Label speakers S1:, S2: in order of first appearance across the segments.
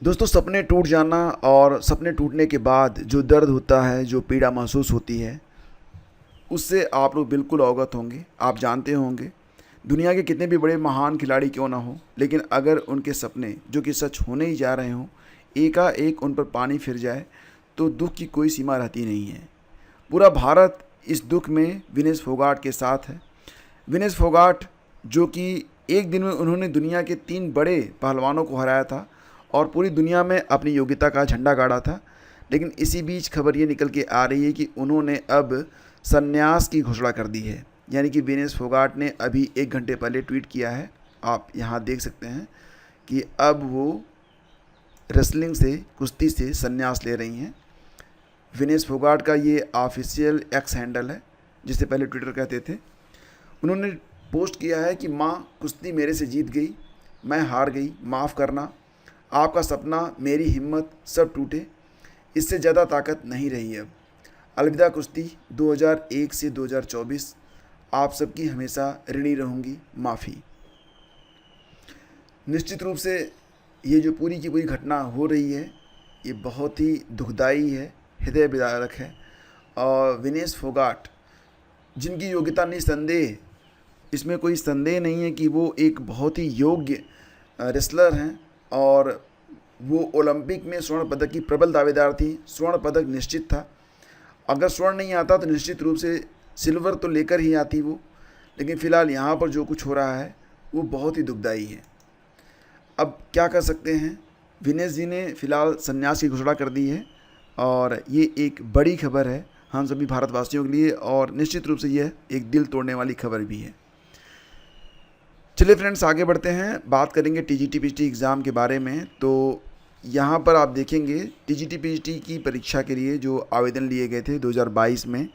S1: दोस्तों, सपने टूट जाना और सपने टूटने के बाद जो दर्द होता है, जो पीड़ा महसूस होती है, उससे आप लोग बिल्कुल अवगत होंगे। आप जानते होंगे, दुनिया के कितने भी बड़े महान खिलाड़ी क्यों ना हो, लेकिन अगर उनके सपने जो कि सच होने ही जा रहे हों, एकाएक उन पर पानी फिर जाए तो दुख की कोई सीमा रहती नहीं है। पूरा भारत इस दुख में विनेश फोगाट के साथ है। विनेश फोगाट, जो कि एक दिन में उन्होंने दुनिया के 3 बड़े पहलवानों को हराया था और पूरी दुनिया में अपनी योग्यता का झंडा गाड़ा था, लेकिन इसी बीच खबर ये निकल के आ रही है कि उन्होंने अब संन्यास की घोषणा कर दी है। यानी कि विनेश फोगाट ने अभी 1 घंटे पहले ट्वीट किया है, आप यहाँ देख सकते हैं कि अब वो रेसलिंग से, कुश्ती से संन्यास ले रही हैं। विनेश फोगाट का ये ऑफिशियल एक्स हैंडल है, जिसे पहले ट्विटर कहते थे। उन्होंने पोस्ट किया है कि माँ, कुश्ती मेरे से जीत गई, मैं हार गई, माफ़ करना। आपका सपना, मेरी हिम्मत सब टूटे, इससे ज़्यादा ताकत नहीं रही अब। अलविदा कुश्ती 2001 से 2024, आप सबकी हमेशा ऋणी रहूँगी, माफ़ी। निश्चित रूप से ये जो पूरी की पूरी घटना हो रही है, ये बहुत ही दुखदाई है, हृदय विदारक है। और विनेश फोगाट, जिनकी योग्यता निसंदेह, इसमें कोई संदेह नहीं है कि वो एक बहुत ही योग्य रेसलर हैं और वो ओलंपिक में स्वर्ण पदक की प्रबल दावेदार थी। स्वर्ण पदक निश्चित था, अगर स्वर्ण नहीं आता तो निश्चित रूप से सिल्वर तो लेकर ही आती वो। लेकिन फ़िलहाल यहाँ पर जो कुछ हो रहा है वो बहुत ही दुखदाई है। अब क्या कर सकते हैं, विनेश जी ने फ़िलहाल संन्यास की घोषणा कर दी है और ये एक बड़ी खबर है हम सभी भारतवासियों के लिए, और निश्चित रूप से यह एक दिल तोड़ने वाली खबर भी है। चलिए फ्रेंड्स, आगे बढ़ते हैं, बात करेंगे टीजीटी पीजीटी एग्ज़ाम के बारे में। तो यहाँ पर आप देखेंगे टीजीटी पीजीटी की परीक्षा के लिए जो आवेदन लिए गए थे 2022 में,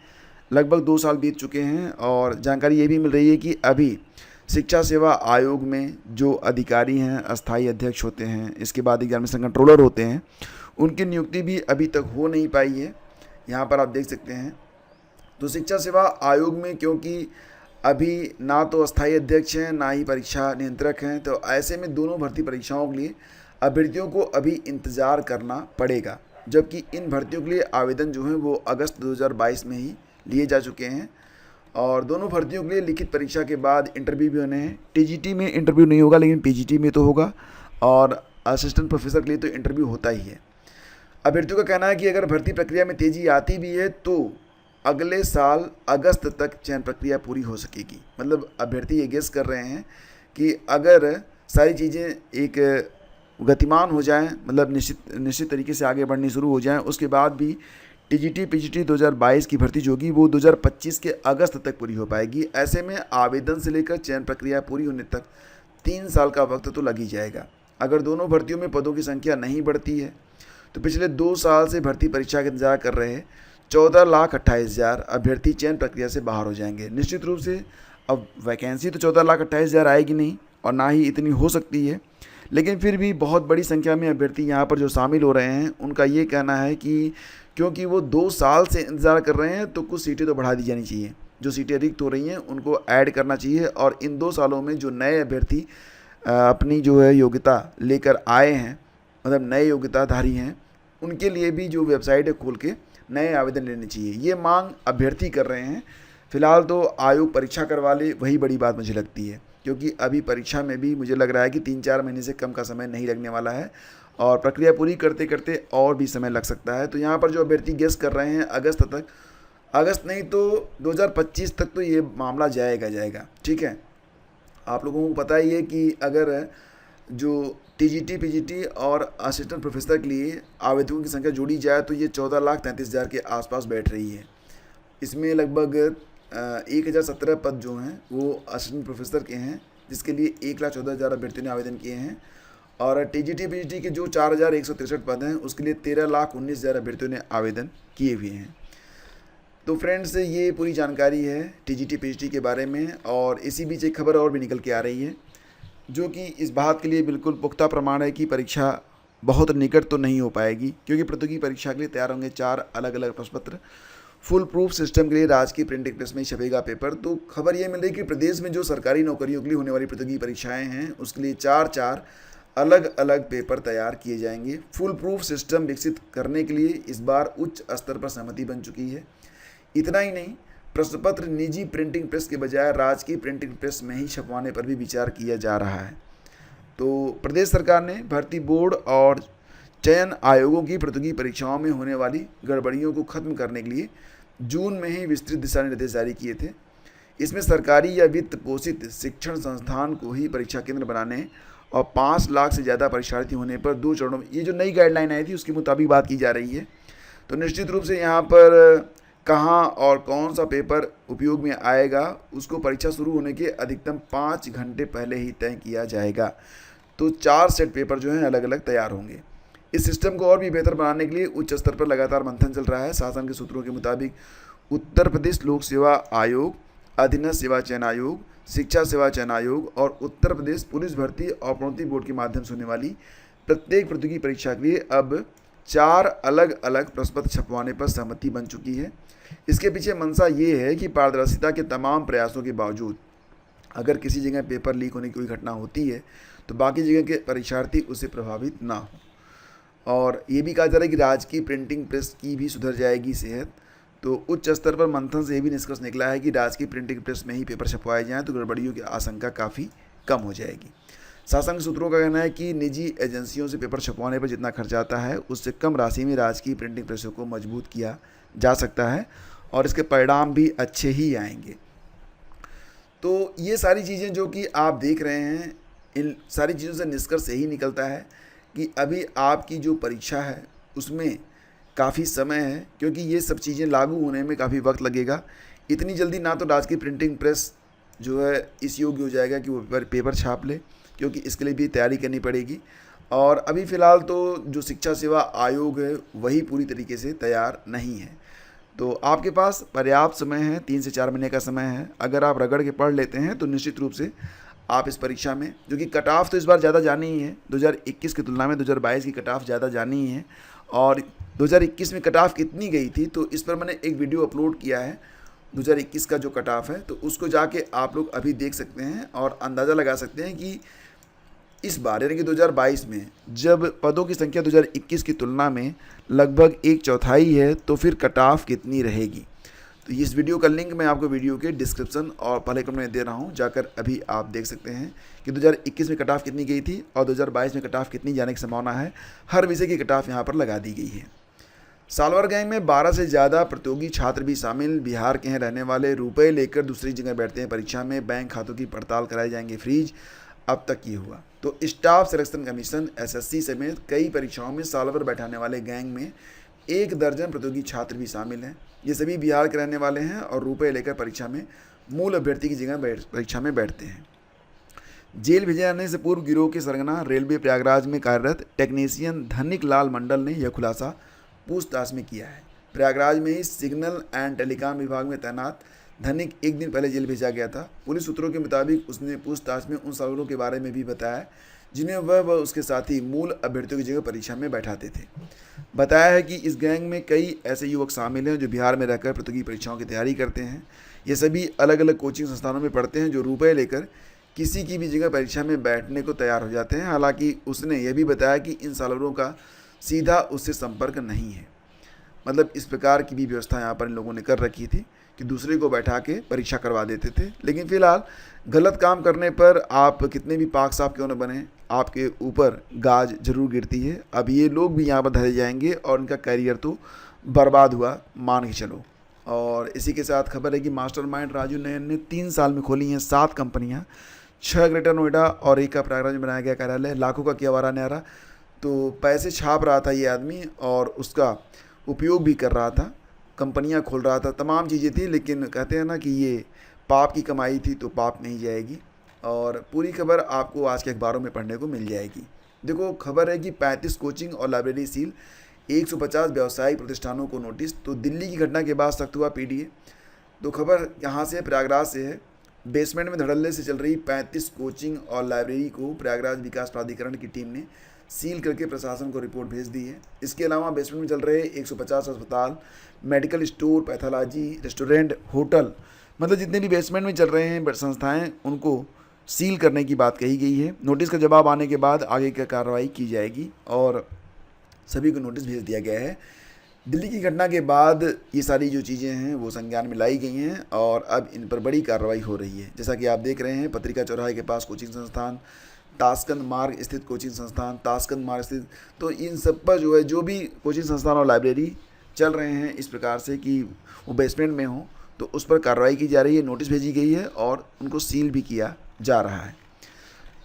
S1: लगभग 2 साल बीत चुके हैं और जानकारी ये भी मिल रही है कि अभी शिक्षा सेवा आयोग में जो अधिकारी हैं, अस्थाई अध्यक्ष होते हैं, इसके बाद एग्जामिनेशन कंट्रोलर होते हैं, उनकी नियुक्ति भी अभी तक हो नहीं पाई है। यहाँ पर आप देख सकते हैं। तो शिक्षा सेवा आयोग में क्योंकि अभी ना तो अस्थाई अध्यक्ष हैं, ना ही परीक्षा नियंत्रक हैं, तो ऐसे में दोनों भर्ती परीक्षाओं के लिए अभ्यर्थियों को अभी इंतज़ार करना पड़ेगा। जबकि इन भर्तियों के लिए आवेदन जो हैं वो अगस्त 2022 में ही लिए जा चुके हैं और दोनों भर्तियों के लिए लिखित परीक्षा के बाद इंटरव्यू भी होने हैं। टीजीटी में इंटरव्यू नहीं होगा, लेकिन पीजीटी में तो होगा और असिस्टेंट प्रोफेसर के लिए तो इंटरव्यू होता ही है। अभ्यर्थियों का कहना है कि अगर भर्ती प्रक्रिया में तेज़ी आती भी है तो अगले साल अगस्त तक चयन प्रक्रिया पूरी हो सकेगी। मतलब अभ्यर्थी ये गेस कर रहे हैं कि अगर सारी चीज़ें एक गतिमान हो जाएं, मतलब निश्चित तरीके से आगे बढ़नी शुरू हो जाएं, उसके बाद भी टीजीटी पीजीटी 2022 की भर्ती जो होगी वो 2025 के अगस्त तक पूरी हो पाएगी। ऐसे में आवेदन से लेकर चयन प्रक्रिया पूरी होने तक 3 साल का वक्त तो लग ही जाएगा। अगर दोनों भर्तियों में पदों की संख्या नहीं बढ़ती है तो पिछले 2 साल से भर्ती परीक्षा का इंतजार कर रहे 14,28,000 अभ्यर्थी चयन प्रक्रिया से बाहर हो जाएंगे। निश्चित रूप से अब वैकेंसी तो 14,28,000 आएगी नहीं और ना ही इतनी हो सकती है, लेकिन फिर भी बहुत बड़ी संख्या में अभ्यर्थी यहाँ पर जो शामिल हो रहे हैं, उनका ये कहना है कि क्योंकि वो 2 साल से इंतज़ार कर रहे हैं तो कुछ सीटें तो बढ़ा दी जानी चाहिए। जो सीटें रिक्त हो रही हैं उनको ऐड करना चाहिए और इन 2 सालों में जो नए अभ्यर्थी अपनी जो है योग्यता लेकर आए हैं, मतलब नए योग्यताधारी हैं, उनके लिए भी जो वेबसाइट है खोल के नए आवेदन लेने चाहिए। ये मांग अभ्यर्थी कर रहे हैं। फ़िलहाल तो आयोग परीक्षा करवा ले, वही बड़ी बात मुझे लगती है, क्योंकि अभी परीक्षा में भी मुझे लग रहा है कि 3-4 महीने से कम का समय नहीं लगने वाला है और प्रक्रिया पूरी करते करते और भी समय लग सकता है। तो यहाँ पर जो अभ्यर्थी गेस कर रहे हैं अगस्त तक, अगस्त नहीं तो 2025 तक तो ये मामला जाएगा। ठीक है, आप लोगों को पता ही है कि अगर जो टीजीटी पीजीटी और असिस्टेंट प्रोफेसर के लिए आवेदकों की संख्या जोड़ी जाए तो ये 14,33,000 के आसपास बैठ रही है। इसमें लगभग 1,017 पद जो हैं वो असिस्टेंट प्रोफेसर के हैं, जिसके लिए 1,14,000 अभ्यर्थियों ने आवेदन किए हैं और टीजीटी पीजीटी के जो 4,163 पद हैं उसके लिए 13,19,000 अभ्यर्थियों ने आवेदन किए हुए हैं। तो फ्रेंड्स, ये पूरी जानकारी है टीजीटी पीजीटी के बारे में और इसी बीच एक खबर और भी निकल के आ रही है जो कि इस बात के लिए बिल्कुल पुख्ता प्रमाण है कि परीक्षा बहुत निकट तो नहीं हो पाएगी, क्योंकि प्रतियोगी परीक्षा के लिए तैयार होंगे 4 अलग अलग प्रश्न पत्र। फुल प्रूफ सिस्टम के लिए राजकीय प्रिंटिंग प्रेस में ही छपेगा पेपर। तो खबर ये मिल रही है कि प्रदेश में जो सरकारी नौकरियों के लिए होने वाली प्रतियोगी परीक्षाएं हैं उसके लिए 4-4 अलग अलग पेपर तैयार किए जाएंगे। फुल प्रूफ सिस्टम विकसित करने के लिए इस बार उच्च स्तर पर सहमति बन चुकी है। इतना ही नहीं, प्रश्न पत्र निजी प्रिंटिंग प्रेस के बजाय राजकीय प्रिंटिंग प्रेस में ही छपवाने पर भी विचार किया जा रहा है। तो प्रदेश सरकार ने भर्ती बोर्ड और चयन आयोगों की प्रतियोगी परीक्षाओं में होने वाली गड़बड़ियों को खत्म करने के लिए जून में ही विस्तृत दिशा निर्देश जारी किए थे। इसमें सरकारी या वित्त पोषित शिक्षण संस्थान को ही परीक्षा केंद्र बनाने और 5 लाख से ज़्यादा परीक्षार्थी होने पर 2 चरणों में, ये जो नई गाइडलाइन आई थी उसके मुताबिक बात की जा रही है। तो निश्चित रूप से यहाँ पर कहाँ और कौन सा पेपर उपयोग में आएगा उसको परीक्षा शुरू होने के अधिकतम 5 घंटे पहले ही तय किया जाएगा। तो 4 सेट पेपर जो हैं अलग अलग तैयार होंगे। इस सिस्टम को और भी बेहतर बनाने के लिए उच्च स्तर पर लगातार मंथन चल रहा है। शासन के सूत्रों के मुताबिक उत्तर प्रदेश लोक सेवा आयोग, अधीनस्थ सेवा चयन आयोग, शिक्षा सेवा चयन आयोग और उत्तर प्रदेश पुलिस भर्ती और प्रोन्नति बोर्ड के माध्यम से होने वाली प्रत्येक प्रतियोगी परीक्षा के लिए अब 4 अलग अलग प्रश्न पत्र छपवाने पर सहमति बन चुकी है। इसके पीछे मंशा ये है कि पारदर्शिता के तमाम प्रयासों के बावजूद अगर किसी जगह पेपर लीक होने की कोई घटना होती है तो बाकी जगह के परीक्षार्थी उससे प्रभावित ना हो। और ये भी कहा जा रहा है कि राजकीय प्रिंटिंग प्रेस की भी सुधर जाएगी सेहत। तो उच्च स्तर पर मंथन से ये भी निष्कर्ष निकला है कि राजकीय प्रिंटिंग प्रेस में ही पेपर छपवाए जाएँ तो गड़बड़ियों की आशंका काफ़ी कम हो जाएगी। शासन सूत्रों का कहना है कि निजी एजेंसियों से पेपर छपवाने पर जितना खर्च आता है उससे कम राशि में राजकीय प्रिंटिंग प्रेसों को मजबूत किया जा सकता है और इसके परिणाम भी अच्छे ही आएंगे। तो ये सारी चीज़ें जो कि आप देख रहे हैं, इन सारी चीज़ों से निष्कर्ष यही निकलता है कि अभी आपकी जो परीक्षा है उसमें काफ़ी समय है, क्योंकि ये सब चीज़ें लागू होने में काफ़ी वक्त लगेगा। इतनी जल्दी ना तो राजकीय प्रिंटिंग प्रेस जो है इस योग्य हो जाएगा कि वो पेपर छाप ले, क्योंकि इसके लिए भी तैयारी करनी पड़ेगी। और अभी फ़िलहाल तो जो शिक्षा सेवा आयोग है वही पूरी तरीके से तैयार नहीं है। तो आपके पास पर्याप्त समय है, 3 से 4 महीने का समय है। अगर आप रगड़ के पढ़ लेते हैं तो निश्चित रूप से आप इस परीक्षा में, जो कि कट ऑफ तो इस बार ज़्यादा जानी ही है, 2021 की तुलना में 2022 की कट ऑफ ज़्यादा जानी ही है। और 2021 में कट ऑफ कितनी गई थी तो इस पर मैंने एक वीडियो अपलोड किया है 2021 का जो कट ऑफ है, तो उसको जाके आप लोग अभी देख सकते हैं और अंदाज़ा लगा सकते हैं कि इस बार यानी कि 2022 में जब पदों की संख्या 2021 की तुलना में लगभग 1/4 है तो फिर कट ऑफ कितनी रहेगी। तो इस वीडियो का लिंक मैं आपको वीडियो के डिस्क्रिप्शन और पहले कमेंट में दे रहा हूं, जाकर अभी आप देख सकते हैं कि 2021 में कट ऑफ कितनी गई थी और 2022 में कट ऑफ कितनी जाने की संभावना है। हर विषय की कट ऑफ यहाँ पर लगा दी गई है। सालवर गैंग में 12 से ज़्यादा प्रतियोगी छात्र भी शामिल। बिहार के हैं रहने वाले रुपए लेकर दूसरी जगह बैठते हैं परीक्षा में। बैंक खातों की पड़ताल कराए जाएंगे फ्रीज। अब तक ये हुआ। तो स्टाफ सिलेक्शन कमीशन एसएससी समेत कई परीक्षाओं में सालवर बैठाने वाले गैंग में 1 दर्जन प्रतियोगी छात्र भी शामिल हैं। ये सभी बिहार के रहने वाले हैं और रुपए लेकर परीक्षा में मूल अभ्यर्थी की जगह परीक्षा में बैठते हैं। जेल भेजे जाने से पूर्व गिरोह के सरगना रेलवे प्रयागराज में कार्यरत टेक्नीशियन धनिक लाल मंडल ने यह खुलासा पूछताछ में किया है। प्रयागराज में ही सिग्नल एंड टेलीकॉम विभाग में तैनात धनिक 1 दिन पहले जेल भेजा गया था। पुलिस सूत्रों के मुताबिक उसने पूछताछ में उन सवालों के बारे में भी बताया जिन्हें वह व उसके साथी मूल अभ्यर्थियों की जगह परीक्षा में बैठाते थे। बताया है कि इस गैंग में कई ऐसे युवक शामिल हैं जो बिहार में रहकर प्रतियोगी परीक्षाओं की तैयारी करते हैं। ये सभी अलग अलग कोचिंग संस्थानों में पढ़ते हैं जो रुपए लेकर किसी की भी जगह परीक्षा में बैठने को तैयार हो जाते हैं। हालांकि उसने यह भी बताया कि इन सालवरों का सीधा उससे संपर्क नहीं है। मतलब इस प्रकार की भी व्यवस्था यहाँ पर इन लोगों ने कर रखी थी कि दूसरे को बैठा के परीक्षा करवा देते थे। लेकिन फ़िलहाल गलत काम करने पर आप कितने भी पाक साफ क्यों न बने, आपके ऊपर गाज जरूर गिरती है। अब ये लोग भी यहाँ पर धरे जाएंगे और इनका करियर तो बर्बाद हुआ मान के चलो। और इसी के साथ खबर है कि मास्टरमाइंड राजू नयन ने 3 साल में खोली हैं 7 कंपनियाँ, 6 ग्रेटर नोएडा और 1 का प्रयागराज में बनाया गया कार्यालय। लाखों का किया वारा न्यारा। तो पैसे छाप रहा था ये आदमी और उसका उपयोग भी कर रहा था, कंपनियां खोल रहा था, तमाम चीज़ें थी। लेकिन कहते हैं ना कि ये पाप की कमाई थी तो पाप नहीं जाएगी। और पूरी खबर आपको आज के अखबारों में पढ़ने को मिल जाएगी। देखो खबर है कि 35 कोचिंग और लाइब्रेरी सील, 150 व्यावसायिक प्रतिष्ठानों को नोटिस। तो दिल्ली की घटना के बाद सख्त हुआ पीडीए। तो खबर यहाँ से प्रयागराज से है। बेसमेंट में धड़ल्ले से चल रही 35 कोचिंग और लाइब्रेरी को प्रयागराज विकास प्राधिकरण की टीम ने सील करके प्रशासन को रिपोर्ट भेज दी है। इसके अलावा बेसमेंट में चल रहे 150 अस्पताल, medical store, pathology, restaurant, hotel, मतलब जितने भी बेसमेंट में चल रहे हैं संस्थाएं, उनको सील करने की बात कही गई है। नोटिस का जवाब आने के बाद आगे की कार्रवाई की जाएगी और सभी को नोटिस भेज दिया गया है। दिल्ली की घटना के बाद ये सारी जो चीज़ें हैं वो संज्ञान में लाई गई हैं और अब इन पर बड़ी कार्रवाई हो रही है। जैसा कि आप देख रहे हैं, पत्रिका चौराहे के पास कोचिंग संस्थान, ताशकंद मार्ग स्थित कोचिंग संस्थान, ताशकंद मार्ग स्थित, तो इन सब पर जो है जो भी कोचिंग संस्थान और लाइब्रेरी चल रहे हैं इस प्रकार से कि वो बेसमेंट में हो, तो उस पर कार्रवाई की जा रही है, नोटिस भेजी गई है और उनको सील भी किया जा रहा है।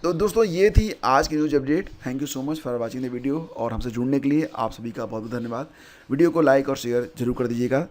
S1: तो दोस्तों ये थी आज की news update. Thank you so much for watching the video और हमसे जुड़ने के लिए आप सभी का बहुत बहुत धन्यवाद। वीडियो को लाइक और शेयर जरूर कर दीजिएगा।